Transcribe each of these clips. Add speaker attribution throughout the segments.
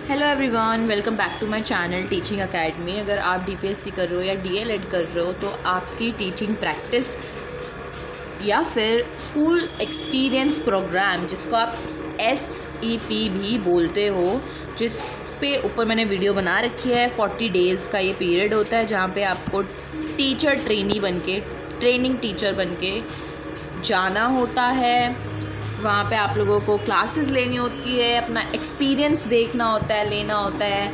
Speaker 1: Hello everyone, welcome back to my channel teaching academy. अगर आप DPSC कर रहे हो या डीएलएड कर रहे हो तो आपकी टीचिंग प्रैक्टिस या फिर स्कूल एक्सपीरियंस प्रोग्राम, जिसको आप SEP भी बोलते हो, जिस पे ऊपर मैंने वीडियो बना रखी है। 40 डेज़ का ये पीरियड होता है जहाँ पे आपको टीचर ट्रेनी बनके, ट्रेनिंग टीचर बनके जाना होता है। वहाँ पे आप लोगों को क्लासेस लेनी होती है, अपना एक्सपीरियंस देखना होता है, लेना होता है।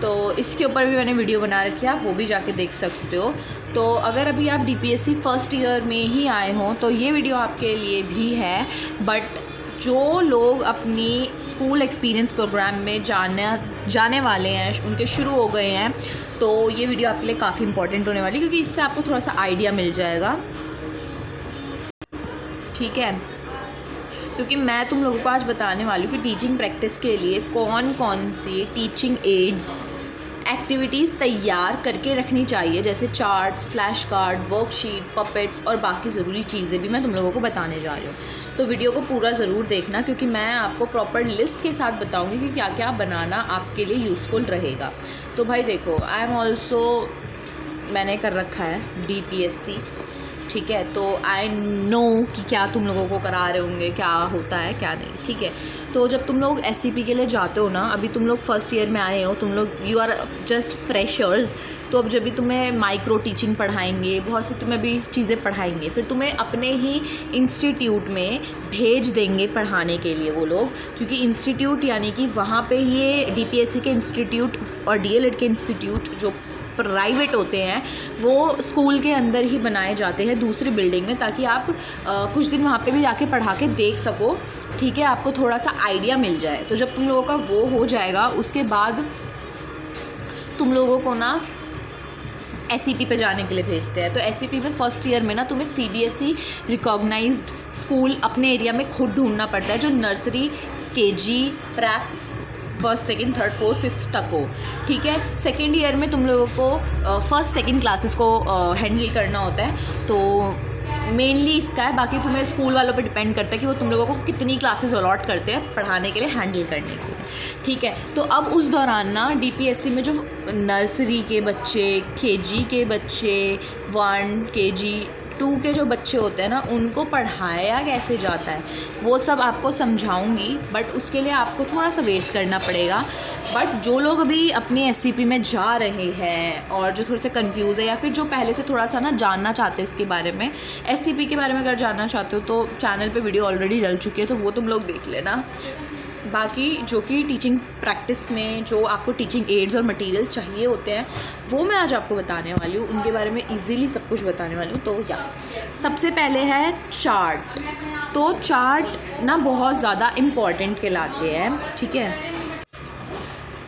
Speaker 1: तो इसके ऊपर भी मैंने वीडियो बना रखी है, आप वो भी जाके देख सकते हो। तो अगर अभी आप DPSC फर्स्ट ईयर में ही आए हों तो ये वीडियो आपके लिए भी है। बट जो लोग अपनी स्कूल एक्सपीरियंस प्रोग्राम में जाने वाले हैं, उनके शुरू हो गए हैं, तो ये वीडियो आपके लिए काफ़ी इंपॉर्टेंट होने वाली है, क्योंकि इससे आपको थोड़ा सा आइडिया मिल जाएगा। ठीक है, क्योंकि मैं तुम लोगों को आज बताने वाली हूँ कि टीचिंग प्रैक्टिस के लिए कौन कौन सी टीचिंग एड्स एक्टिविटीज़ तैयार करके रखनी चाहिए, जैसे charts, flash card, worksheet, puppets और बाकी ज़रूरी चीज़ें भी मैं तुम लोगों को बताने जा रही हूँ। तो वीडियो को पूरा ज़रूर देखना, क्योंकि मैं आपको प्रॉपर लिस्ट के साथ बताऊँगी कि क्या क्या बनाना आपके लिए यूज़फुल रहेगा। तो भाई देखो, मैंने कर रखा है DPSC, ठीक है। तो आई नो कि क्या तुम लोगों को करा रहे होंगे, क्या होता है क्या नहीं, ठीक है। तो जब तुम लोग SCP के लिए जाते हो ना, अभी तुम लोग फर्स्ट ईयर में आए हो, तुम लोग यू आर जस्ट फ्रेशर्स। तो अब जब भी तुम्हें माइक्रो टीचिंग पढ़ाएंगे, बहुत सी तुम्हें भी चीज़ें पढ़ाएंगे, फिर तुम्हें अपने ही इंस्टीट्यूट में भेज देंगे पढ़ाने के लिए वो लोग, क्योंकि इंस्टीट्यूट यानी कि वहाँ पे ये DPSC के इंस्टीट्यूट और DLED के इंस्टीट्यूट जो प्राइवेट होते हैं वो स्कूल के अंदर ही बनाए जाते हैं, दूसरी बिल्डिंग में, ताकि आप कुछ दिन वहाँ पे भी जाके पढ़ा के देख सको, ठीक है, आपको थोड़ा सा आइडिया मिल जाए। तो जब तुम लोगों का वो हो जाएगा, उसके बाद तुम लोगों को ना SEP पे जाने के लिए भेजते हैं। तो SEP में फ़र्स्ट ईयर में ना तुम्हें CBSE रिकॉग्नाइज्ड स्कूल अपने एरिया में खुद ढूंढना पड़ता है, जो nursery, KG, prep, first, second, third, fourth, fifth तक हो, ठीक है। सेकेंड ईयर में तुम लोगों को फर्स्ट सेकंड क्लासेस को हैंडल करना होता है। तो मेनली इसका है, बाकी तुम्हें स्कूल वालों पे डिपेंड करता है कि वो तुम लोगों को कितनी क्लासेस अलॉट करते हैं पढ़ाने के लिए, हैंडल करने के लिए, ठीक है। तो अब उस दौरान ना DPSC में जो नर्सरी के बच्चे, KG के बच्चे, 1 KG 2 के जो बच्चे होते हैं ना, उनको पढ़ाया कैसे जाता है वो सब आपको समझाऊंगी। बट उसके लिए आपको थोड़ा सा वेट करना पड़ेगा। बट जो लोग अभी अपनी SCP में जा रहे हैं और जो थोड़े से कंफ्यूज है, या फिर जो पहले से थोड़ा सा ना जानना चाहते हैं इसके बारे में, SCP के बारे में अगर जानना चाहते हो तो चैनल पे वीडियो ऑलरेडी डल चुकी है, तो वो तुम लोग देख लेना। बाकी जो कि टीचिंग प्रैक्टिस में जो आपको टीचिंग एड्स और मटेरियल चाहिए होते हैं, वो मैं आज आपको बताने वाली हूँ, उनके बारे में इजीली सब कुछ बताने वाली हूँ। तो सबसे पहले है चार्ट। तो चार्ट ना बहुत ज़्यादा इम्पॉर्टेंट कहलाते हैं, ठीक है।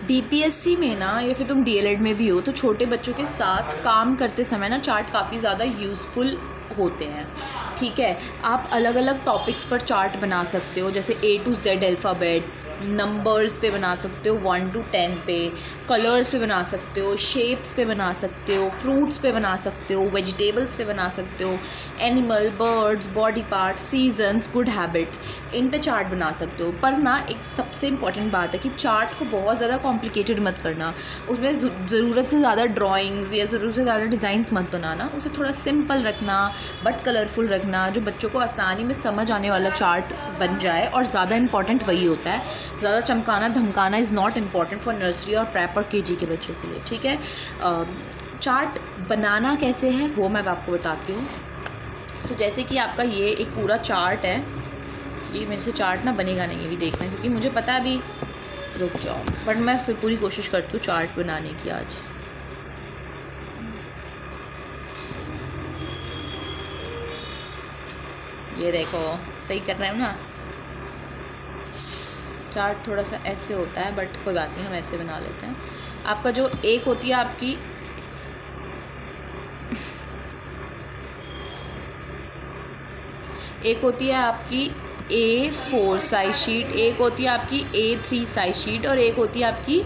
Speaker 1: DPSC में ना, या फिर तुम DLED में भी हो, तो छोटे बच्चों के साथ काम करते समय ना चार्ट काफ़ी ज़्यादा यूज़फुल होते हैं, ठीक है। आप अलग अलग टॉपिक्स पर चार्ट बना सकते हो, जैसे A to Z alphabets, numbers पे बना सकते हो 1 to 10 पे, कलर्स पे बना सकते हो, शेप्स पे बना सकते हो, फ्रूट्स पे बना सकते हो, वेजिटेबल्स पे बना सकते हो, animal, birds, body parts, seasons, good habits, इन पे चार्ट बना सकते हो। पर ना एक सबसे इम्पॉर्टेंट बात है कि चार्ट को बहुत ज़्यादा कॉम्प्लिकेटेड मत करना, उसमें ज़रूरत से ज़्यादा ड्राइंग्स या ज़रूरत से ज़्यादा डिज़ाइंस मत बनाना, उसे थोड़ा सिंपल रखना बट कलरफुल रखना, जो बच्चों को आसानी में समझ आने वाला चार्ट बन जाए। और ज़्यादा इंपॉर्टेंट वही होता है, ज़्यादा चमकाना धमकाना is not important for nursery और प्रेप और KG के बच्चों के लिए, ठीक है। चार्ट बनाना कैसे है वो मैं आपको बताती हूँ। सो जैसे कि आपका ये एक पूरा चार्ट है, ये मेरे से चार्ट ना बनेगा नहीं, ये भी देखना है, क्योंकि मुझे पता है अभी, रुक जाओ, बट मैं फिर पूरी कोशिश करती हूँ चार्ट बनाने की आज। ये देखो, सही कर रहे हो ना। चार्ट थोड़ा सा ऐसे होता है, बट कोई बात नहीं, हम ऐसे बना लेते हैं। आपका जो एक होती है आपकी A4 साइज शीट, एक होती है आपकी A3 साइज शीट, और एक होती है आपकी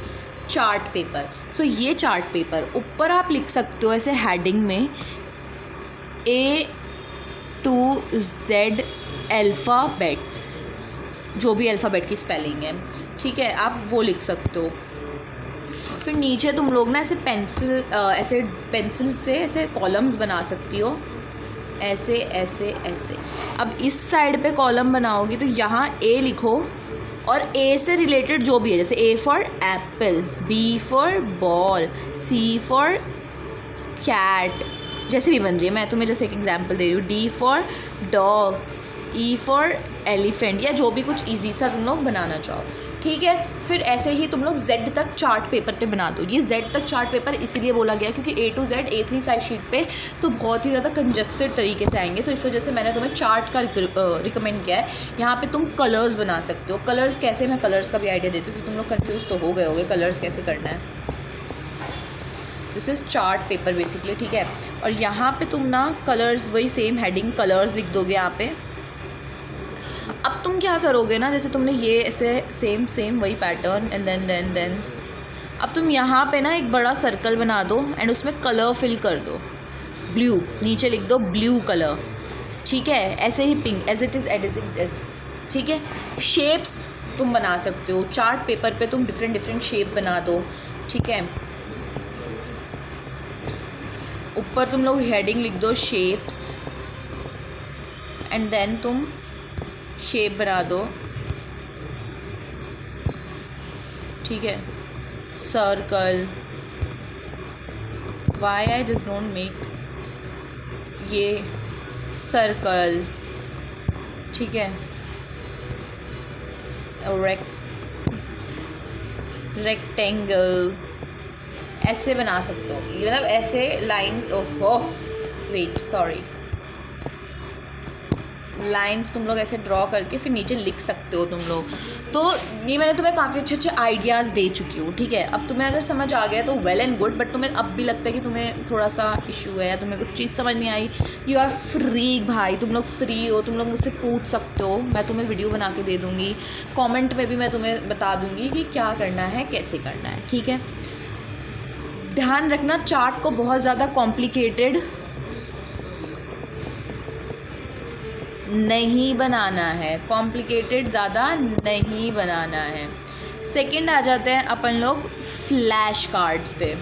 Speaker 1: चार्ट पेपर। सो ये चार्ट पेपर ऊपर आप लिख सकते हो ऐसे हेडिंग में A to Z अल्फ़ाबेट्स, जो भी अल्फ़ाबेट की स्पेलिंग है, ठीक है, आप वो लिख सकते हो। फिर नीचे तुम लोग ना ऐसे पेंसिल से ऐसे कॉलम्स बना सकती हो, ऐसे ऐसे ऐसे। अब इस साइड पे कॉलम बनाओगी तो यहाँ ए लिखो और ए से रिलेटेड जो भी है, जैसे A for apple, B for ball, C for cat, जैसे भी बन रही है, मैं तुम्हें जैसे एक एग्जांपल दे रही हूँ, D for dog, E for elephant, या जो भी कुछ इजी सा तुम लोग बनाना चाहो, ठीक है। फिर ऐसे ही तुम लोग जेड तक चार्ट पेपर पे बना दो। ये जेड तक चार्ट पेपर इसीलिए बोला गया क्योंकि A to Z A3 size sheet पे तो बहुत ही ज़्यादा कंजस्टेड तरीके से आएंगे, तो इस वजह से मैंने तुम्हें चार्ट का रिकमेंड किया है। यहाँ पे तुम कलर्स बना सकते हो। कलर्स कैसे, मैं कलर्स का भी आइडिया देती हूँ क्योंकि तुम लोग कन्फ्यूज़ तो हो गए होगे कलर्स कैसे करना है। This is chart paper basically, ठीक है। और यहाँ पे तुम ना कलर्स, वही सेम हेडिंग कलर्स लिख दोगे यहाँ पे। अब तुम क्या करोगे ना, जैसे तुमने ये ऐसे सेम वही पैटर्न एंड देन अब तुम यहाँ पे ना एक बड़ा सर्कल बना दो एंड उसमें कलर फिल कर दो, ब्लू, नीचे लिख दो ब्लू कलर, ठीक है। ऐसे ही पिंक, एज इट इज़, ठीक है। शेप्स तुम बना सकते हो, चार्ट पेपर पे तुम डिफरेंट शेप बना दो, ठीक है। ऊपर तुम लोग हेडिंग लिख दो शेप्स एंड देन तुम शेप बना दो, ठीक है। Circle, why I just don't make ये सर्कल, ठीक है। रेक्टेंगल ऐसे बना सकते हो, मतलब ऐसे लाइन, ओहो वेट सॉरी, लाइंस तुम लोग ऐसे ड्रॉ करके फिर नीचे लिख सकते हो तुम लोग। तो ये मैंने तुम्हें काफ़ी अच्छे आइडियाज़ दे चुकी हूँ, ठीक है। अब तुम्हें अगर समझ आ गया तो वेल एंड गुड, बट तुम्हें अब भी लगता है कि तुम्हें थोड़ा सा इशू है या तुम्हें कुछ चीज़ समझ नहीं आई, यू आर फ्री भाई, तुम लोग फ्री हो, तुम लोग मुझसे पूछ सकते हो, मैं तुम्हें वीडियो बना के दे दूँगी, कॉमेंट में भी मैं तुम्हें बता दूँगी कि क्या करना है, कैसे करना है, ठीक है। ध्यान रखना चार्ट को बहुत ज़्यादा कॉम्प्लिकेटेड नहीं बनाना है, कॉम्प्लिकेटेड ज़्यादा नहीं बनाना है। सेकंड आ जाते हैं अपन लोग फ्लैश कार्ड्स पे।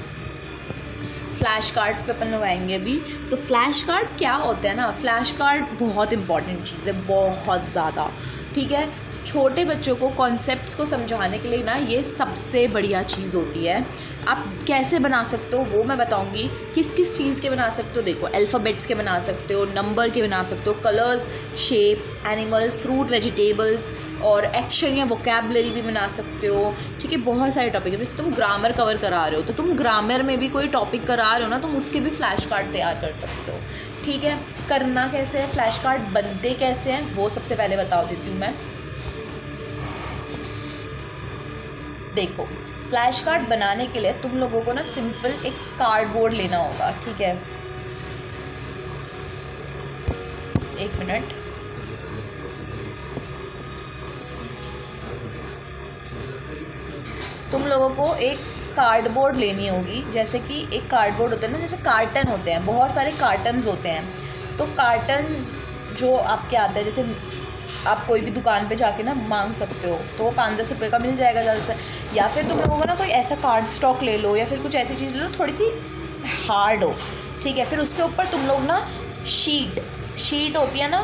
Speaker 1: फ्लैश कार्ड्स पे अपन लोग आएंगे अभी। तो फ्लैश कार्ड क्या होता है ना, फ्लैश कार्ड बहुत इंपॉर्टेंट चीज़ है, बहुत ज़्यादा, ठीक है। छोटे बच्चों को कॉन्सेप्ट्स को समझाने के लिए ना ये सबसे बढ़िया चीज़ होती है। आप कैसे बना सकते हो वो मैं बताऊंगी, किस किस चीज़ के बना सकते हो। देखो, अल्फ़ाबेट्स के बना सकते हो, नंबर के बना सकते हो, colours, shape, animal, fruit, vegetables और एक्शन या वोकैबुलरी भी बना सकते हो, ठीक है। बहुत सारे टॉपिक है। जैसे तुम ग्रामर कवर करा रहे हो तो तुम ग्रामर में भी कोई टॉपिक करा रहे हो ना, तुम उसके भी फ्लैश कार्ड तैयार कर सकते हो, ठीक है। करना कैसे है, फ्लैश कार्ड बनते कैसे हैं वो सबसे पहले बता देती हूँ मैं। देखो, फ्लैश कार्ड बनाने के लिए तुम लोगों को ना सिंपल एक कार्डबोर्ड लेना होगा, ठीक है। एक मिनट, तुम लोगों को एक कार्डबोर्ड लेनी होगी। जैसे कि एक कार्डबोर्ड होता है ना, जैसे कार्टन होते हैं, बहुत सारे कार्टन्स होते हैं। तो कार्टन्स जो आपके आते हैं, जैसे आप कोई भी दुकान पे जाके ना मांग सकते हो, तो वो 5-10 रुपये का मिल जाएगा ज़्यादा से। या फिर तुम लोगों को ना कोई ऐसा कार्ड स्टॉक ले लो या फिर कुछ ऐसी चीज़ ले लो थोड़ी सी हार्ड हो, ठीक है। फिर उसके ऊपर तुम लोग ना शीट होती है ना,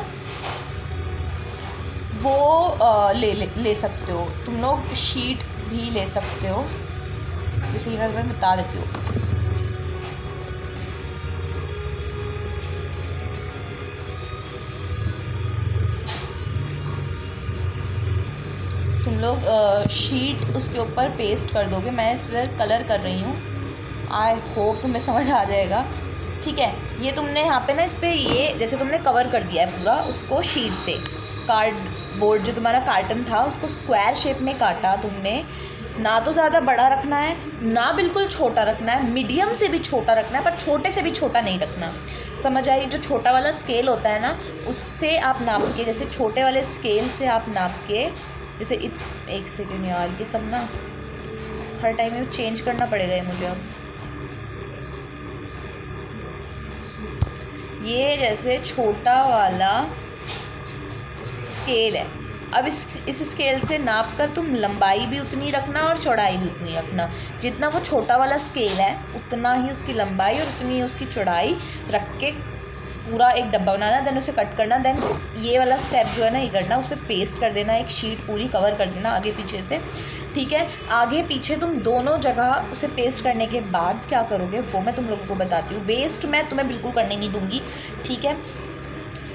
Speaker 1: वो ले सकते हो तुम लोग, शीट भी ले सकते हो, जैसे कि मैं तुम्हें बता देती हूँ। तुम लोग शीट उसके ऊपर पेस्ट कर दोगे। मैं इस पर कलर कर रही हूँ, आई होप तुम्हें समझ आ जाएगा, ठीक है। ये तुमने यहाँ पे ना इस पर ये जैसे तुमने कवर कर दिया है पूरा उसको शीट से। कार्डबोर्ड जो तुम्हारा कार्टन था उसको स्क्वायर शेप में काटा तुमने, ना तो ज़्यादा बड़ा रखना है ना बिल्कुल छोटा रखना है, मीडियम से भी छोटा रखना है पर छोटे से भी छोटा नहीं रखना, समझ आई। जो छोटा वाला स्केल होता है ना उससे आप नाप के, जैसे छोटे वाले स्केल से आप नाप के, जैसे एक सेकेंड यार, ये सब ना हर टाइम में चेंज करना पड़ेगा ये मुझे। अब ये जैसे छोटा वाला स्केल है, अब इस स्केल से नाप कर तुम लंबाई भी उतनी रखना और चौड़ाई भी उतनी रखना। जितना वो छोटा वाला स्केल है उतना ही उसकी लंबाई और उतनी ही उसकी चौड़ाई रख के पूरा एक डब्बा बनाना, देन उसे कट करना। देन ये वाला स्टेप जो है ना ये करना, उस पर पेस्ट कर देना, एक शीट पूरी कवर कर देना आगे पीछे से, ठीक है। आगे पीछे तुम दोनों जगह उसे पेस्ट करने के बाद क्या करोगे वो मैं तुम लोगों को बताती हूँ। वेस्ट मैं तुम्हें बिल्कुल करने नहीं दूँगी, ठीक है।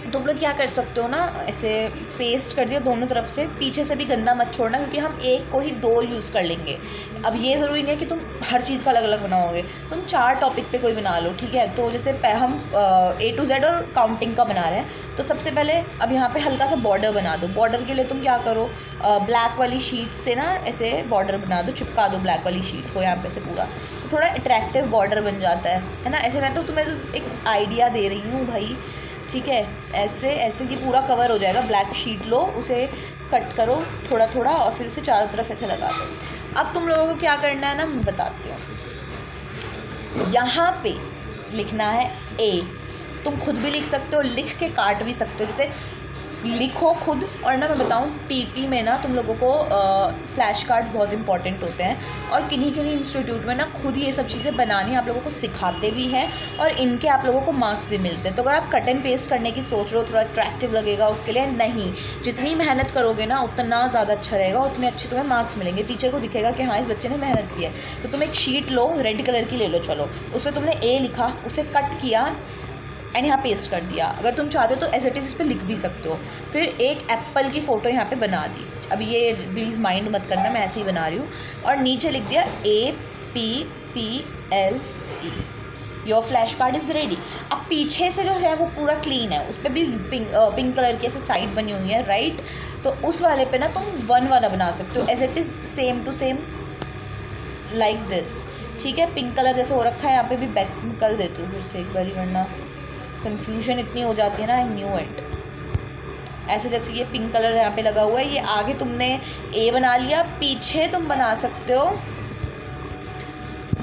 Speaker 1: तुम लोग क्या कर सकते हो ना, ऐसे पेस्ट कर दिया दोनों तरफ से, पीछे से भी गंदा मत छोड़ना क्योंकि हम एक को ही 2 यूज़ कर लेंगे। अब ये ज़रूरी नहीं है कि तुम हर चीज़ का अलग अलग बनाओगे, तुम 4 टॉपिक पे कोई बना लो, ठीक है। तो जैसे हम A to Z और काउंटिंग का बना रहे हैं, तो सबसे पहले अब यहाँ पे हल्का सा बॉर्डर बना दो। बॉर्डर के लिए तुम क्या करो, ब्लैक वाली शीट से ना ऐसे बॉर्डर बना दो, चिपका दो ब्लैक वाली शीट को यहाँ पे से पूरा, तो थोड़ा अट्रैक्टिव बॉर्डर बन जाता है ना। ऐसे मैं तो तुम्हें एक आइडिया दे रही हूँ भाई, ठीक है। ऐसे कि पूरा कवर हो जाएगा। ब्लैक शीट लो, उसे कट करो थोड़ा थोड़ा और फिर उसे चारों तरफ ऐसे लगा दो। अब तुम लोगों को क्या करना है ना मैं बताती हूँ। यहाँ पे लिखना है A, तुम खुद भी लिख सकते हो, लिख के काट भी सकते हो, जैसे लिखो खुद। और ना मैं बताऊँ टीपी में ना तुम लोगों को फ्लैश कार्ड्स बहुत इंपॉर्टेंट होते हैं और किन्हीं किन्हीं इंस्टीट्यूट में ना खुद ये सब चीज़ें बनानी आप लोगों को सिखाते भी हैं और इनके आप लोगों को मार्क्स भी मिलते हैं। तो अगर आप कट एंड पेस्ट करने की सोच रहे हो, थोड़ा अट्रैक्टिव लगेगा उसके लिए, नहीं, जितनी मेहनत करोगे ना उतना ज़्यादा अच्छा रहेगा और उतने अच्छे तुम्हें मार्क्स मिलेंगे। टीचर को दिखेगा कि हाँ इस बच्चे ने मेहनत की है। तो तुम एक शीट लो, रेड कलर की ले लो, चलो उस पर तुमने A लिखा, उसे कट किया एंड यहाँ पेस्ट कर दिया। अगर तुम चाहते हो तो एज इट इज़ इस पर लिख भी सकते हो। फिर एक एप्पल की फ़ोटो यहाँ पे बना दी। अब ये प्लीज़ माइंड मत करना, मैं ऐसे ही बना रही हूँ। और नीचे लिख दिया APPLE, your flash card is ready. अब पीछे से जो है वो पूरा क्लीन है, उस पर भी पिंक कलर की ऐसे साइड बनी हुई है, राइट। तो उस वाले पे ना तुम 1 वाला बना सकते हो, as it is same to same like this, ठीक है। पिंक कलर जैसे हो रखा है, यहाँ पे भी बैक कर देती हूँ फिर से एक बारी, वरना कन्फ्यूजन इतनी हो जाती है ना। I knew it. ऐसे जैसे ये पिंक कलर यहाँ पे लगा हुआ है, ये आगे तुमने A बना लिया, पीछे तुम बना सकते हो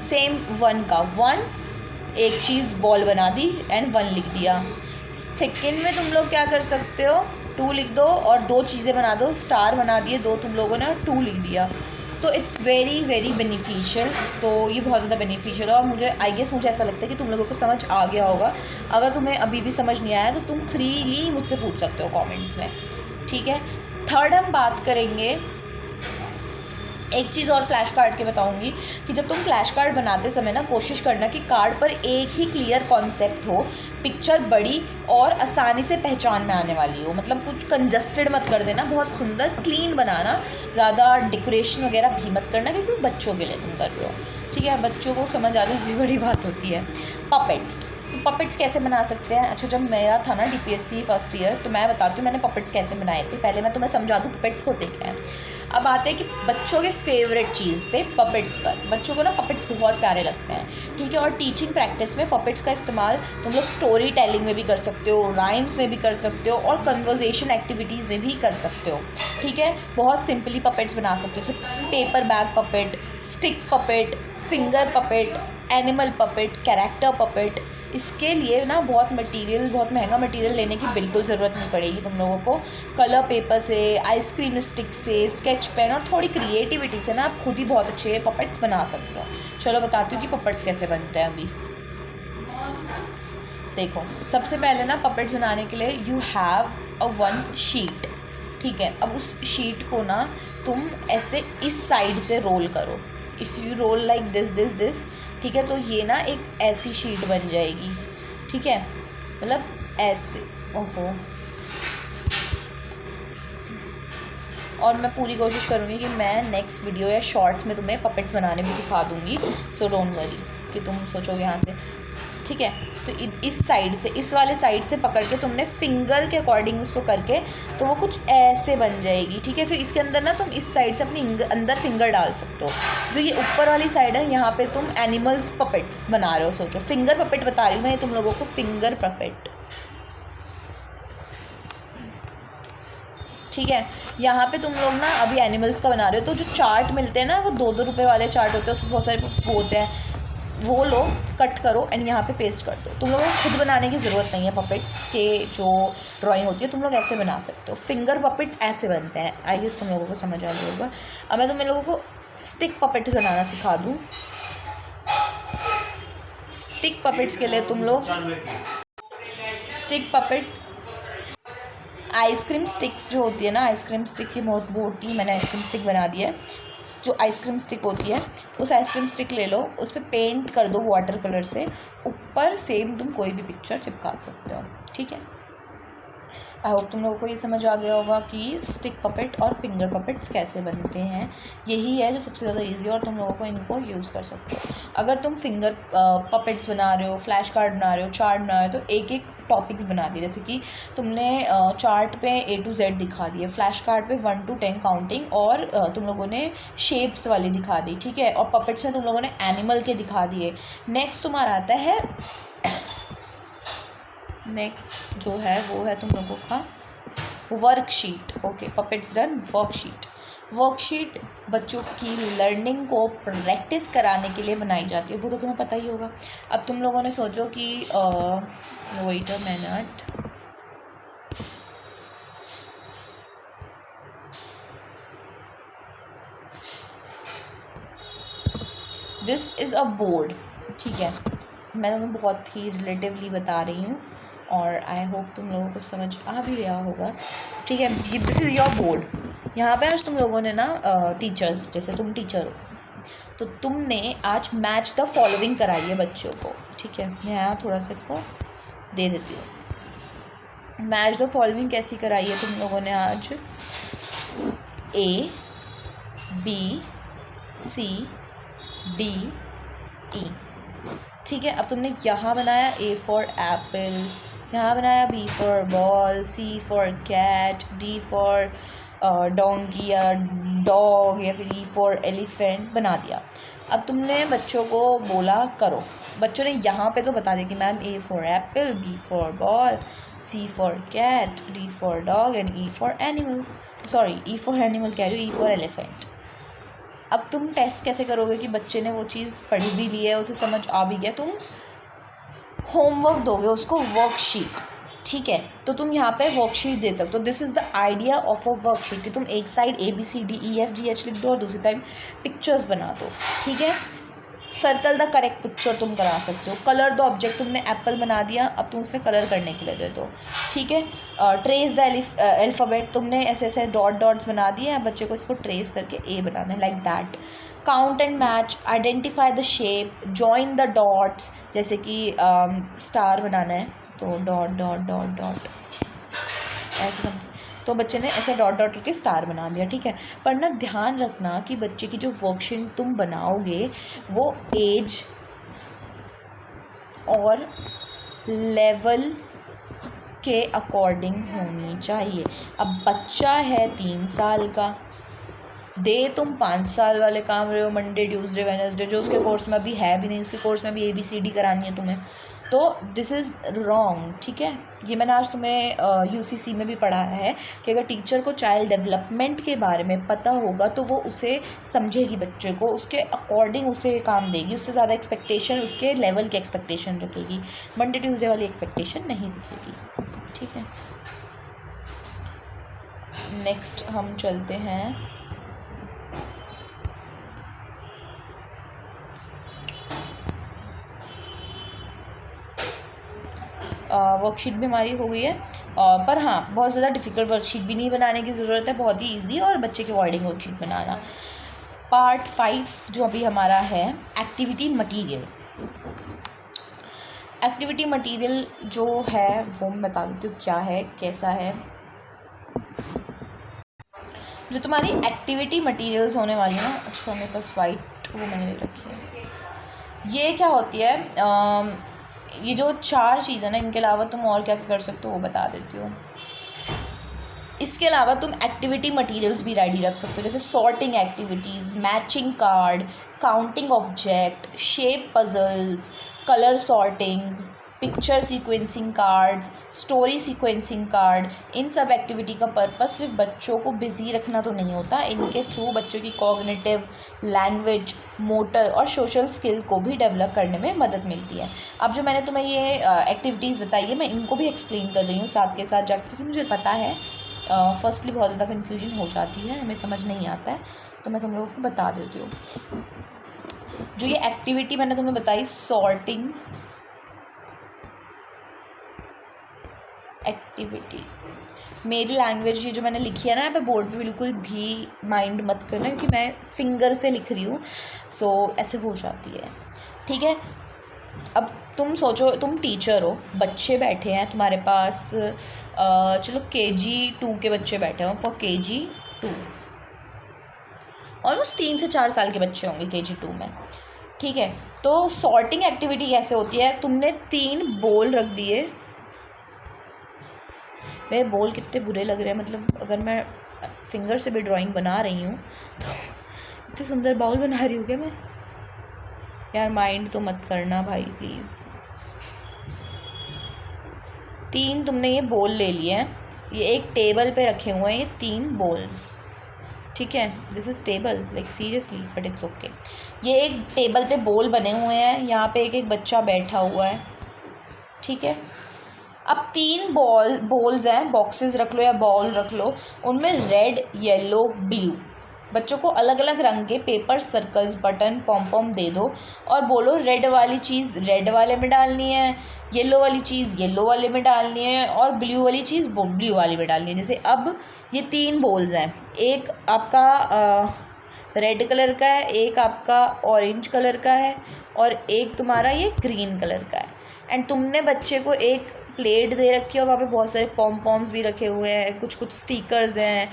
Speaker 1: सेम 1 का 1, एक चीज़ बॉल बना दी एंड 1 लिख दिया। सेकेंड में तुम लोग क्या कर सकते हो, 2 लिख दो और 2 चीज़ें बना दो, स्टार बना दिए 2 तुम लोगों ने और 2 लिख दिया। तो इट्स वेरी वेरी बेनिफिशियल। तो ये बहुत ज़्यादा बेनिफिशियल है और मुझे मुझे ऐसा लगता है कि तुम लोगों को समझ आ गया होगा। अगर तुम्हें अभी भी समझ नहीं आया तो तुम फ्रीली मुझसे पूछ सकते हो कमेंट्स में, ठीक है। थर्ड हम बात करेंगे, एक चीज़ और फ्लैश कार्ड के बताऊंगी कि जब तुम फ्लैश कार्ड बनाते समय ना कोशिश करना कि कार्ड पर एक ही क्लियर कॉन्सेप्ट हो, पिक्चर बड़ी और आसानी से पहचान में आने वाली हो। मतलब कुछ कंजस्टेड मत कर देना, बहुत सुंदर क्लीन बनाना, ज़्यादा डेकोरेशन वगैरह भी मत करना क्योंकि बच्चों के लिए तुम कर रहे हो, ठीक है। बच्चों को समझ आ जाए बड़ी बात होती है। पपेट्स, तो पपेट्स कैसे बना सकते हैं। अच्छा, जब मेरा था ना DPSC फर्स्ट ईयर तो मैं बताती हूँ मैंने पपेट्स कैसे बनाए थे। पहले मैं तुम्हें समझा दूँ पपेट्स होते क्या हैं। अब आते हैं कि बच्चों के फेवरेट चीज़ पे, पपेट्स पर। बच्चों को ना पपेट्स बहुत प्यारे लगते हैं, ठीक है। और टीचिंग प्रैक्टिस में पपेट्स का इस्तेमाल तुम लोग स्टोरी टेलिंग में भी कर सकते हो, राइम्स में भी कर सकते हो और कन्वर्जेशन एक्टिविटीज़ में भी कर सकते हो, ठीक है। बहुत सिंपली पपेट्स बना सकते हो, जैसे paper bag puppet, stick puppet, finger puppet, animal puppet, character puppet. इसके लिए ना बहुत महंगा मटेरियल लेने की बिल्कुल ज़रूरत नहीं पड़ेगी तुम लोगों को। कलर पेपर से, आइसक्रीम स्टिक से, स्केच पेन और थोड़ी क्रिएटिविटी से ना आप खुद ही बहुत अच्छे पपेट्स बना सकते हो। चलो बताती हूँ कि पपेट्स कैसे बनते हैं। अभी देखो, सबसे पहले ना पपेट्स बनाने के लिए यू हैव अ 1 शीट, ठीक है। अब उस शीट को ना तुम ऐसे इस साइड से रोल करो। If you roll like this, ठीक है, तो ये ना एक ऐसी शीट बन जाएगी, ठीक है, मतलब ऐसे। ओहो, और मैं पूरी कोशिश करूँगी कि मैं नेक्स्ट वीडियो या शॉर्ट्स में तुम्हें पपेट्स बनाने भी सिखा दूँगी, सो डोंट वरी कि तुम सोचोगे यहाँ से, ठीक है। तो इस साइड से, इस वाले साइड से पकड़ के तुमने फिंगर के अकॉर्डिंग उसको करके तो वो कुछ ऐसे बन जाएगी, ठीक है। फिर इसके अंदर ना तुम इस साइड से अपनी अंदर फिंगर डाल सकते हो। जो ये ऊपर वाली साइड है यहाँ पे तुम एनिमल्स पपेट्स बना रहे हो। सोचो, फिंगर पपेट बता रही हूँ मैं तुम लोगों को, फिंगर पपेट, ठीक है। यहाँ पे तुम लोग ना अभी एनिमल्स का बना रहे हो, तो जो चार्ट मिलते हैं ना वो 2-2 रुपये वाले चार्ट होते हैं, उसमें बहुत सारे होते हैं, वो लो, कट करो एंड यहाँ पे पेस्ट कर दो। तुम लोगों को खुद बनाने की ज़रूरत नहीं है पपेट के जो ड्राइंग होती है, तुम लोग ऐसे बना सकते हो। फिंगर पपेट ऐसे बनते हैं, आई गेस तुम लोगों को समझ आ गया होगा। अब मैं तुम लोगों को स्टिक पपेट बनाना सिखा दूँ। स्टिक पपेट्स के लिए तुम लोग स्टिक पपेट आइसक्रीम स्टिक्स जो होती है ना, आइसक्रीम स्टिक की बहुत मोटी मैंने आइसक्रीम स्टिक बना दी है। जो आइसक्रीम स्टिक होती है उस आइसक्रीम स्टिक ले लो, उस पर पेंट कर दो वाटर कलर से, ऊपर सेम तुम कोई भी पिक्चर चिपका सकते हो, ठीक है। आई होप तुम लोगों को ये समझ आ गया होगा कि स्टिक पपेट और फिंगर पपेट्स कैसे बनते हैं। यही है जो सबसे ज़्यादा इजी, और तुम लोगों को इनको यूज़ कर सकते हो। अगर तुम फिंगर पपेट्स बना रहे हो, फ्लैश कार्ड बना रहे हो, चार्ट बना रहे हो, तो एक एक टॉपिक्स बना दिए। जैसे कि तुमने चार्ट पे A to Z दिखा दिए, फ्लैश कार्ड पे 1 to 10 काउंटिंग, और तुम लोगों ने शेप्स वाली दिखा दी, ठीक है। और पपेट्स में तुम लोगों ने एनिमल के दिखा दिए। नेक्स्ट तुम्हारा आता है, नेक्स्ट जो है वो है तुम लोगों का worksheet. Okay, puppets done. Worksheet, worksheet बच्चों की लर्निंग को प्रैक्टिस कराने के लिए बनाई जाती है, वो तो तुम्हें पता ही होगा। अब तुम लोगों ने सोचो कि wait a minute, this is a board, ठीक है। मैं तुम्हें बहुत ही रिलेटिवली बता रही हूँ और आई होप तुम लोगों को समझ आ भी रहा होगा, ठीक है। This is your board. यहाँ पे आज तुम लोगों ने ना टीचर्स, जैसे तुम टीचर हो तो तुमने आज मैच द फॉलोइंग कराई है बच्चों को, ठीक है। मैं यहाँ थोड़ा सा इसको दे देती हूँ। मैच द फॉलोइंग कैसी कराई है तुम लोगों ने आज? A B C D E, ठीक है। अब तुमने यहाँ बनाया A फॉर एप्पल, यहाँ बनाया B for ball, C for cat, D for donkey या डॉग, या फिर E फॉर एलिफेंट बना दिया। अब तुमने बच्चों को बोला करो, बच्चों ने यहाँ पे तो बता दिया कि ma'am A for apple, B for ball, C for cat, D for dog and E for animal, sorry E for animal कह रही हूँ, E फॉर एलिफेंट। अब तुम टेस्ट कैसे करोगे कि बच्चे ने वो चीज़ पढ़ी भी ली है, उसे समझ आ भी गया? तुम होमवर्क दोगे उसको, वर्कशीट, ठीक है। तो तुम यहाँ पे वर्कशीट दे सकते हो। This is the idea of a worksheet कि तुम एक साइड ABCDEFGH लिख दो और दूसरी टाइम पिक्चर्स बना दो, ठीक है। सर्कल द करेक्ट पिक्चर तुम करा सकते हो। कलर द ऑब्जेक्ट, तुमने एप्पल बना दिया, अब तुम उसमें कलर करने के लिए दे दो, ठीक है। ट्रेस द अल्फ़ाबेट, तुमने ऐसे ऐसे डॉट्स बना दिए हैं, बच्चे को इसको ट्रेस करके A बनाना है, like that. Count and match, identify the shape, join the dots, जैसे कि स्टार बनाना है तो डॉट डॉट डॉट डॉट ऐसे समथिंग, तो बच्चे ने ऐसे डॉट डॉट करके स्टार बना दिया, ठीक है। पर ना ध्यान रखना कि बच्चे की जो वर्कशीट तुम बनाओगे वो एज और लेवल के अकॉर्डिंग होनी चाहिए। अब बच्चा है 3 साल का, दे तुम 5 साल वाले काम रहे हो, मंडे ट्यूसडे वेडनेसडे, जो उसके कोर्स में अभी है भी नहीं, उसके कोर्स में भी ABCD करानी है तुम्हें, तो दिस इज़ रॉन्ग, ठीक है। ये मैंने आज तुम्हें UCC में भी पढ़ा है कि अगर टीचर को चाइल्ड डेवलपमेंट के बारे में पता होगा तो वो उसे समझेगी, बच्चे को उसके अकॉर्डिंग उसे काम देगी, उससे ज़्यादा एक्सपेक्टेशन, उसके लेवल की एक्सपेक्टेशन रखेगी, मंडे ट्यूसडे वाली एक्सपेक्टेशन नहीं रखेगी, ठीक है। नेक्स्ट हम चलते हैं वर्कशीट भी हमारी हो गई है, पर हाँ बहुत ज़्यादा डिफ़िकल्ट वर्कशीट भी नहीं बनाने की ज़रूरत है, बहुत ही इजी और बच्चे के अकॉर्डिंग वर्कशीट बनाना। पार्ट 5 जो अभी हमारा है, एक्टिविटी मटेरियल। एक्टिविटी मटेरियल जो है वो मैं बता देती हूँ क्या है, कैसा है। जो तुम्हारी एक्टिविटी मटेरियल्स होने वाली है ना, अच्छा मेरे पास वाइट वो मैंने ले रखी है, ये क्या होती है, ये जो 4 चीज़ है ना, इनके अलावा तुम और क्या क्या कर सकते हो वो बता देती हूँ। इसके अलावा तुम एक्टिविटी मटेरियल्स भी रेडी रख सकते हो, जैसे sorting activities, matching card, counting object, shape puzzles, colour sorting, picture sequencing cards, story sequencing card, इन सब एक्टिविटी का पर्पस सिर्फ बच्चों को बिजी रखना तो नहीं होता, इनके थ्रू बच्चों की कॉग्निटिव, लैंग्वेज, मोटर और सोशल स्किल को भी डेवलप करने में मदद मिलती है। अब जो मैंने तुम्हें ये एक्टिविटीज़ बताई है, मैं इनको भी एक्सप्लेन कर रही हूँ साथ के साथ जाकर, क्योंकि मुझे पता है फर्स्टली बहुत ज़्यादा कन्फ्यूजन हो जाती है, हमें समझ नहीं आता है, तो मैं तुम लोगों को बता देती हूँ। जो ये एक्टिविटी मैंने तुम्हें बताई, सॉर्टिंग एक्टिविटी, मेरी लैंग्वेज ये जो मैंने लिखी है ना यहाँ पे बोर्ड पे, बिल्कुल भी माइंड मत करना, क्योंकि मैं फिंगर से लिख रही हूँ, सो ऐसे हो जाती है, ठीक है। अब तुम सोचो, तुम टीचर हो, बच्चे बैठे हैं तुम्हारे पास, चलो KG2 के बच्चे बैठे हों, फॉर KG2 ऑलमोस्ट 3 से 4 साल के बच्चे होंगे KG2 में, ठीक है। तो सॉर्टिंग एक्टिविटी कैसे होती है, तुमने 3 बॉल रख दिए, मेरे बॉल कितने बुरे लग रहे हैं, मतलब अगर मैं फिंगर से भी ड्राइंग बना रही हूँ तो इतने सुंदर बाउल बना रही हूँ क्या मैं, यार माइंड तो मत करना भाई प्लीज़। 3 तुमने ये बॉल ले लिए हैं, ये एक टेबल पे रखे हुए हैं ये 3 बॉल्स, ठीक है, this is table, like seriously, but it's okay. ये एक टेबल पे बॉल बने हुए हैं, यहाँ पे एक बच्चा बैठा हुआ है, ठीक है। अब 3 बॉल्स हैं, बॉक्सेस रख लो या बॉल रख लो, उनमें रेड, येलो, ब्लू, बच्चों को अलग अलग रंग के पेपर सर्कल्स, बटन, पॉम दे दो और बोलो रेड वाली चीज़ रेड वाले में डालनी है, येलो वाली चीज़ येलो वाले में डालनी है और ब्लू वाली चीज़ ब्लू वाली में डालनी है। जैसे अब ये 3 बॉल्स हैं, एक आपका रेड कलर का है, एक आपका ऑरेंज कलर का है और एक तुम्हारा ये ग्रीन कलर का है। एंड तुमने बच्चे को एक प्लेट दे रखी है और वहाँ पे बहुत सारे पॉम्स भी रखे हुए हैं, कुछ स्टिकर्स हैं,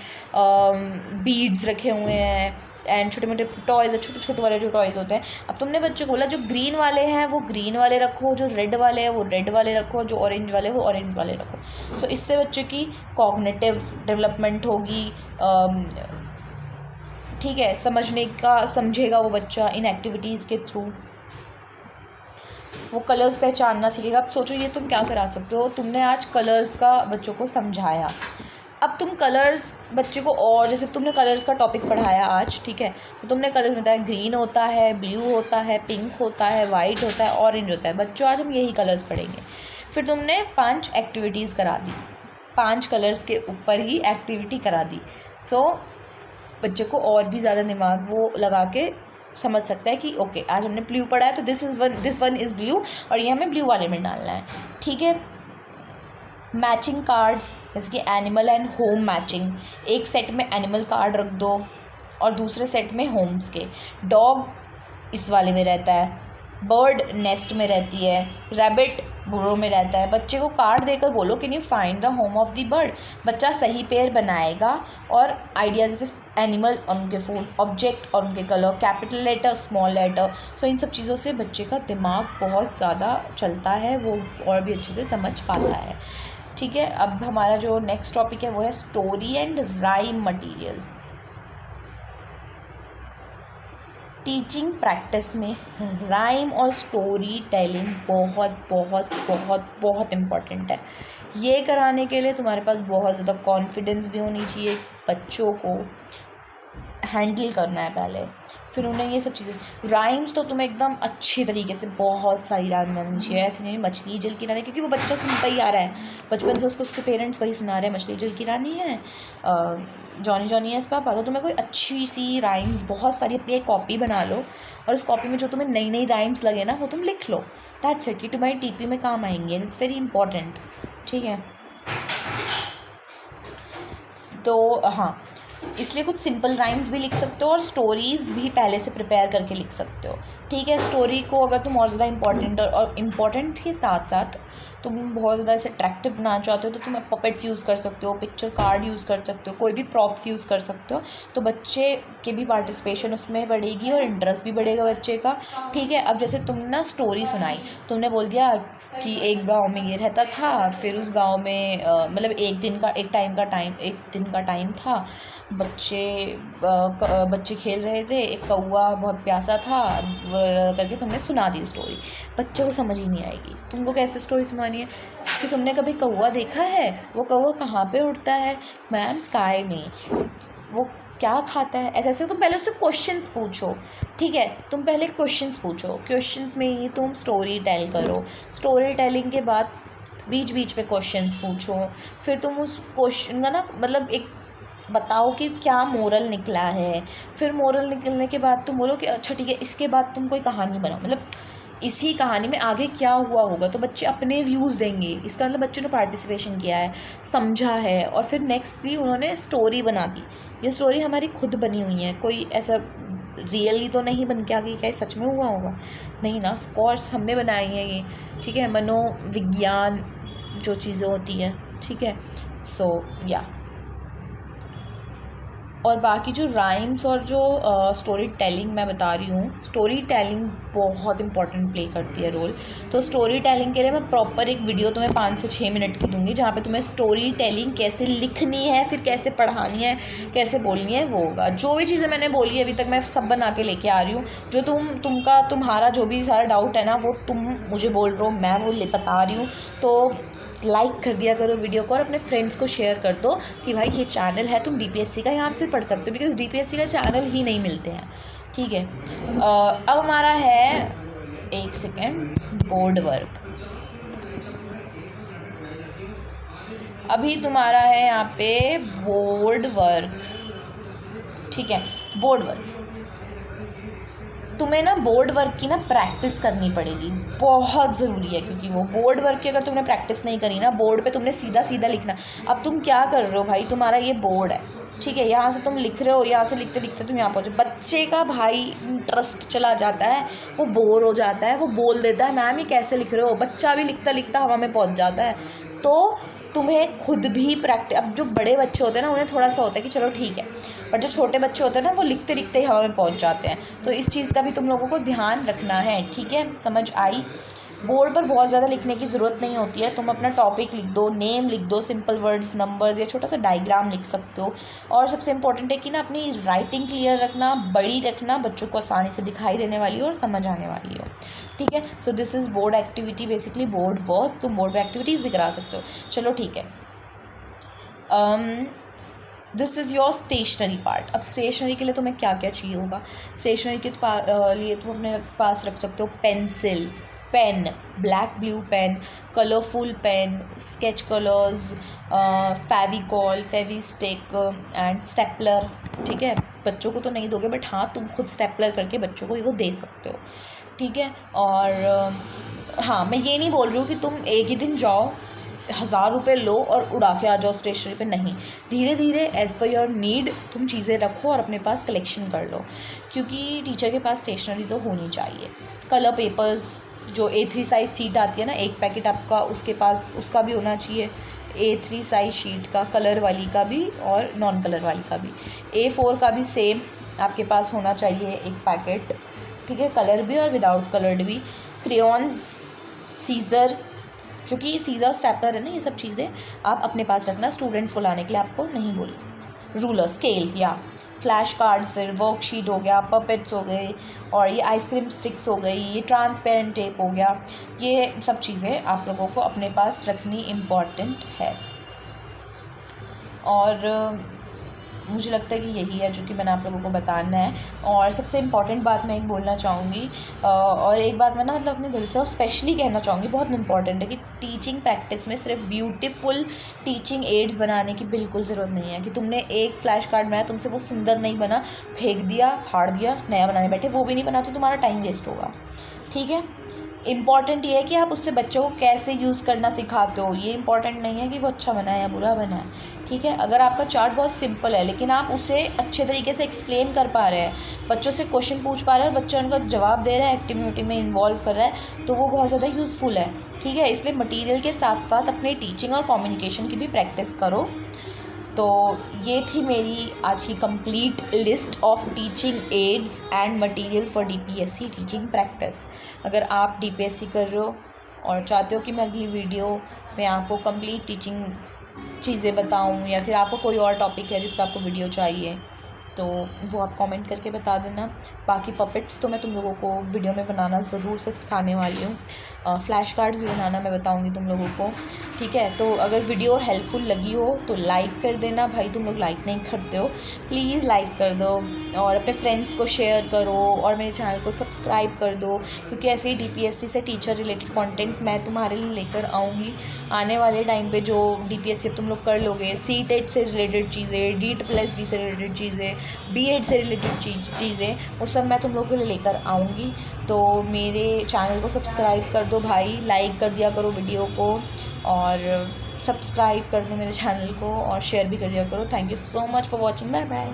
Speaker 1: बीड्स रखे हुए हैं एंड छोटे मोटे टॉयज़, छोटे वाले जो टॉयज़ होते हैं। अब तुमने बच्चे को बोला जो ग्रीन वाले हैं वो ग्रीन वाले रखो, जो रेड वाले हैं वो रेड वाले रखो, जो ऑरेंज वाले वो ऑरेंज वाले रखो। सो इससे बच्चे की कॉग्निटिव डेवलपमेंट होगी, ठीक है, समझेगा वो बच्चा इन एक्टिविटीज़ के थ्रू, वो कलर्स पहचानना सीखेगा। अब सोचो ये तुम क्या करा सकते हो, तुमने आज कलर्स का बच्चों को समझाया, अब तुम कलर्स बच्चे को, और जैसे तुमने कलर्स का टॉपिक पढ़ाया आज, ठीक है, तो तुमने कलर्स बताया, ग्रीन होता है, ब्लू होता है, पिंक होता है, वाइट होता है, ऑरेंज होता है। बच्चों आज हम यही कलर्स पढ़ेंगे। फिर तुमने 5 एक्टिविटीज़ करा दी, 5 कलर्स के ऊपर ही एक्टिविटी करा दी। सो बच्चे को और भी ज़्यादा दिमाग वो लगा के समझ सकता है कि ओके आज हमने ब्लू पढ़ा है तो दिस वन इज़ ब्लू और ये हमें ब्लू वाले में डालना है, ठीक है। मैचिंग कार्ड्स, जैसे कि एनिमल एंड होम मैचिंग, एक सेट में एनिमल कार्ड रख दो और दूसरे सेट में होम्स के। डॉग इस वाले में रहता है, बर्ड नेस्ट में रहती है, रैबिट बुरो में रहता है। बच्चे को कार्ड देकर बोलो can you find the home of the bird, बच्चा सही पेयर बनाएगा और आइडिया जैसे एनिमल और उनके फूल, ऑब्जेक्ट और उनके colour, capital letter, small letter. So इन सब चीज़ों से बच्चे का दिमाग बहुत ज़्यादा चलता है, वो और भी अच्छे से समझ पाता है, ठीक है। अब हमारा जो नेक्स्ट टॉपिक है वो है story and rhyme material. Teaching practice में राइम और स्टोरी टेलिंग बहुत बहुत बहुत बहुत इम्पॉर्टेंट है। ये कराने के लिए तुम्हारे पास बहुत ज़्यादा कॉन्फिडेंस भी होनी चाहिए, बच्चों को हैंडल करना है पहले, फिर उन्हें ये सब चीज़ें। राइम्स तो तुम्हें एकदम अच्छी तरीके से बहुत सारी राइम बननी चाहिए, ऐसे नहीं मछली जल की रानी, क्योंकि वो बच्चा सुनता ही आ रहा है बचपन से, उसको उसके पेरेंट्स वही सुना रहे हैं, मछली जल की रानी है, जॉनी जॉनी यस पापा। तो तुम्हें कोई अच्छी सी राइम्स बहुत सारी अपनी एक कॉपी बना लो और उस कॉपी में जो तुम्हें नई नई राइम्स लगे ना वो तुम लिख लो, दैट्स इट, कि तुम्हारी टीपी में काम आएंगे एंड इट्स वेरी इंपॉर्टेंट, ठीक है। तो हाँ, इसलिए कुछ सिंपल राइम्स भी लिख सकते हो और स्टोरीज़ भी पहले से प्रिपेयर करके लिख सकते हो, ठीक है। स्टोरी को अगर तुम और ज़्यादा इम्पॉर्टेंट और इम्पॉर्टेंट के साथ साथ तुम बहुत ज़्यादा इसे अट्रैक्टिव बनाना चाहते हो तो तुम पपेट्स यूज़ कर सकते हो, पिक्चर कार्ड यूज़ कर सकते हो, कोई भी प्रॉप्स यूज़ कर सकते हो, तो बच्चे के भी पार्टिसिपेशन उसमें बढ़ेगी और इंटरेस्ट भी बढ़ेगा बच्चे का, ठीक है। अब जैसे तुमने ना स्टोरी सुनाई, तुमने बोल दिया कि एक गांव में ये रहता था, फिर उस गांव में मतलब एक दिन का टाइम था, बच्चे खेल रहे थे, एक कौवा बहुत प्यासा था, करके तुमने सुना दी स्टोरी, बच्चे को समझ ही नहीं आएगी। तुमको कैसे स्टोरी सुनानी है कि तुमने कभी कौवा देखा है, वो कौवा कहाँ पे उड़ता है, मैम स्काई में, वो क्या खाता है, ऐसे ऐसे तुम पहले उससे क्वेश्चंस पूछो, ठीक है। तुम पहले क्वेश्चंस पूछो, क्वेश्चंस में ही तुम स्टोरी टेल करो, स्टोरी टेलिंग के बाद बीच बीच में क्वेश्चंस पूछो, फिर तुम उस क्वेश्चन का ना मतलब एक बताओ कि क्या मोरल निकला है, फिर मोरल निकलने के बाद तुम बोलो कि अच्छा ठीक है इसके बाद तुम कोई कहानी बनाओ, मतलब इसी कहानी में आगे क्या हुआ होगा, तो बच्चे अपने व्यूज़ देंगे, इसका मतलब बच्चों ने पार्टिसिपेशन किया है, समझा है, और फिर नेक्स्ट भी उन्होंने स्टोरी बना दी। ये स्टोरी हमारी खुद बनी हुई है, कोई ऐसा रियली तो नहीं बन के आ गई, क्या सच में हुआ होगा, नहीं ना, ऑफ कोर्स हमने बनाई है ये, ठीक है, मनोविज्ञान जो चीज़ें होती हैं, ठीक है। सो या और बाकी जो राइम्स और जो स्टोरी टेलिंग मैं बता रही हूँ, स्टोरी टेलिंग बहुत इंपॉर्टेंट प्ले करती है रोल। तो स्टोरी टेलिंग के लिए मैं प्रॉपर एक वीडियो तुम्हें 5 से 6 मिनट की दूंगी, जहाँ पे तुम्हें स्टोरी टेलिंग कैसे लिखनी है, फिर कैसे पढ़ानी है, कैसे बोलनी है, वो होगा। जो भी चीज़ें मैंने बोली है अभी तक मैं सब बना के लेके आ रही हूँ। जो तुम्हारा जो भी सारा डाउट है ना, वो तुम मुझे बोल रहे हो, मैं वो बता रही हूँ। तो लाइक कर दिया करो वीडियो को और अपने फ्रेंड्स को शेयर कर दो कि भाई ये चैनल है, तुम DPSC का यहाँ से पढ़ सकते हो, बिकॉज DPSC का चैनल ही नहीं मिलते हैं, ठीक है। अब हमारा है, एक सेकेंड, बोर्ड वर्क। अभी तुम्हारा है यहाँ पे बोर्ड वर्क, ठीक है। बोर्ड वर्क तुम्हें ना बोर्ड वर्क की ना प्रैक्टिस करनी पड़ेगी, बहुत ज़रूरी है, क्योंकि वो बोर्ड वर्क की अगर तुमने प्रैक्टिस नहीं करी ना, बोर्ड पे तुमने सीधा सीधा लिखना। अब तुम क्या कर रहे हो भाई, तुम्हारा ये बोर्ड है, ठीक है, यहाँ से तुम लिख रहे हो, यहाँ से लिखते लिखते तुम यहाँ पहुँचे, बच्चे का भाई इंटरेस्ट चला जाता है, वो बोर हो जाता है, वो बोल देता है मैम ये कैसे लिख रहे हो, बच्चा भी लिखता लिखता हवा में पहुँच जाता है। तो तुम्हें खुद भी प्रैक्टिस, अब जो बड़े बच्चे होते हैं ना उन्हें थोड़ा सा होता है कि चलो ठीक है, पर जो छोटे बच्चे होते हैं ना वो लिखते लिखते ही हवा में पहुंच जाते हैं। तो इस चीज़ का भी तुम लोगों को ध्यान रखना है, ठीक है, समझ आई। बोर्ड पर बहुत ज़्यादा लिखने की ज़रूरत नहीं होती है, तुम अपना टॉपिक लिख दो, नेम लिख दो, सिंपल वर्ड्स, नंबर्स या छोटा सा डायग्राम लिख सकते हो। और सबसे इम्पोर्टेंट है कि ना अपनी राइटिंग क्लियर रखना, बड़ी रखना, बच्चों को आसानी से दिखाई देने वाली हो और समझ आने वाली हो, ठीक है। So this is board activity, basically board work. तुम बोर्ड एक्टिविटीज़ भी करा सकते हो, चलो ठीक है। This is your stationery part. अब स्टेशनरी के लिए तुम्हें क्या क्या चाहिए होगा, स्टेशनरी के लिए तुम अपने पास रख सकते हो pencil, pen, black blue pen, colourful pen, sketch colours, Fevicol, Fevistick and stapler, ठीक है। बच्चों को तो नहीं दोगे, बट हाँ तुम खुद स्टेपलर करके बच्चों को वो दे सकते हो, ठीक है। और हाँ, मैं ये नहीं बोल रही हूँ कि तुम एक ही दिन जाओ 1000 रुपये लो और उड़ा के आ जाओ स्टेशनरी पे, नहीं, धीरे धीरे एज़ पर योर नीड तुम चीज़ें रखो और अपने पास कलेक्शन कर लो, क्योंकि टीचर के पास स्टेशनरी तो होनी चाहिए। कलर पेपर्स, जो A3 साइज़ शीट आती है ना, एक पैकेट आपका उसके पास, उसका भी होना चाहिए, A3 साइज़ शीट का, कलर वाली का भी और नॉन कलर वाली का भी। A4 का भी सेम आपके पास होना चाहिए एक पैकेट, ठीक है, कलर भी और विदाउट कलर्ड भी। क्रेयॉन्स, सीज़र, जो कि सीज़र, स्टेपलर है ना, ये सब चीज़ें आप अपने पास रखना, स्टूडेंट्स को लाने के लिए आपको नहीं बोली। रूलर, स्केल या फ्लैश कार्ड्स, फिर वर्कशीट हो गया, पपेट्स हो गए, और ये आइसक्रीम स्टिक्स हो गई, ये ट्रांसपेरेंट टेप हो गया, ये सब चीज़ें आप लोगों को अपने पास रखनी इम्पॉर्टेंट है। और मुझे लगता है कि यही है जो कि मैंने आप लोगों को बताना है। और सबसे इम्पॉर्टेंट बात मैं एक बोलना चाहूँगी, और एक बात मैं ना मतलब अपने दिल से और स्पेशली कहना चाहूँगी, बहुत इंपॉर्टेंट है, कि टीचिंग प्रैक्टिस में सिर्फ ब्यूटीफुल टीचिंग एड्स बनाने की बिल्कुल ज़रूरत नहीं है। कि तुमने एक फ्लैश कार्ड बनाया, तुमसे वो सुंदर नहीं बना, फेंक दिया, फाड़ दिया, नया बनाने बैठे, वो भी नहीं बना, तो तुम्हारा टाइम वेस्ट होगा, ठीक है। इम्पॉर्टेंट ये है कि आप उससे बच्चों को कैसे यूज़ करना सिखाते हो, ये इंपॉर्टेंट नहीं है कि वो अच्छा बना है या बुरा बना है, ठीक है। अगर आपका चार्ट बहुत सिंपल है लेकिन आप उसे अच्छे तरीके से एक्सप्लेन कर पा रहे हैं, बच्चों से क्वेश्चन पूछ पा रहे हैं और बच्चा उनका जवाब दे रहा है, एक्टिविटी में इन्वॉल्व कर रहा है, तो वो बहुत ज़्यादा यूज़फुल है, ठीक है। इसलिए मटीरियल के साथ साथ अपने टीचिंग और कम्युनिकेशन की भी प्रैक्टिस करो। तो ये थी मेरी आज की complete list of teaching ads and material for DPSC teaching practice. अगर आप DPSC कर रहे हो और चाहते हो कि मैं अगली वीडियो में आपको कंप्लीट टीचिंग चीज़ें बताऊं, या फिर आपको कोई और टॉपिक है जिस पर आपको वीडियो चाहिए, तो वो आप कमेंट करके बता देना। बाकी पपेट्स तो मैं तुम लोगों को वीडियो में बनाना ज़रूर से सिखाने वाली हूँ। फ्लैश कार्ड्स भी बनाना मैं बताऊँगी तुम लोगों को, ठीक है। तो अगर वीडियो हेल्पफुल लगी हो तो लाइक कर देना भाई, तुम लोग लाइक नहीं करते हो, प्लीज़ लाइक कर दो और अपने फ्रेंड्स को शेयर करो और मेरे चैनल को सब्सक्राइब कर दो, क्योंकि ऐसे ही DPSC से टीचर रिलेटेड कंटेंट मैं तुम्हारे लिए लेकर आऊँगी आने वाले टाइम पे। जो DPSC तुम लोग कर लोगे, CTET से रिलेटेड चीज़ें, DEET+B से रिलेटेड चीज़ें, B.Ed से रिलेटेड चीज़ें, वो सब मैं तुम लोगों के लिए लेकर आऊँगी। तो मेरे चैनल को सब्सक्राइब कर दो भाई, लाइक कर दिया करो वीडियो को और सब्सक्राइब कर दो मेरे चैनल को और शेयर भी कर दिया करो। Thank you so much for watching, bye bye.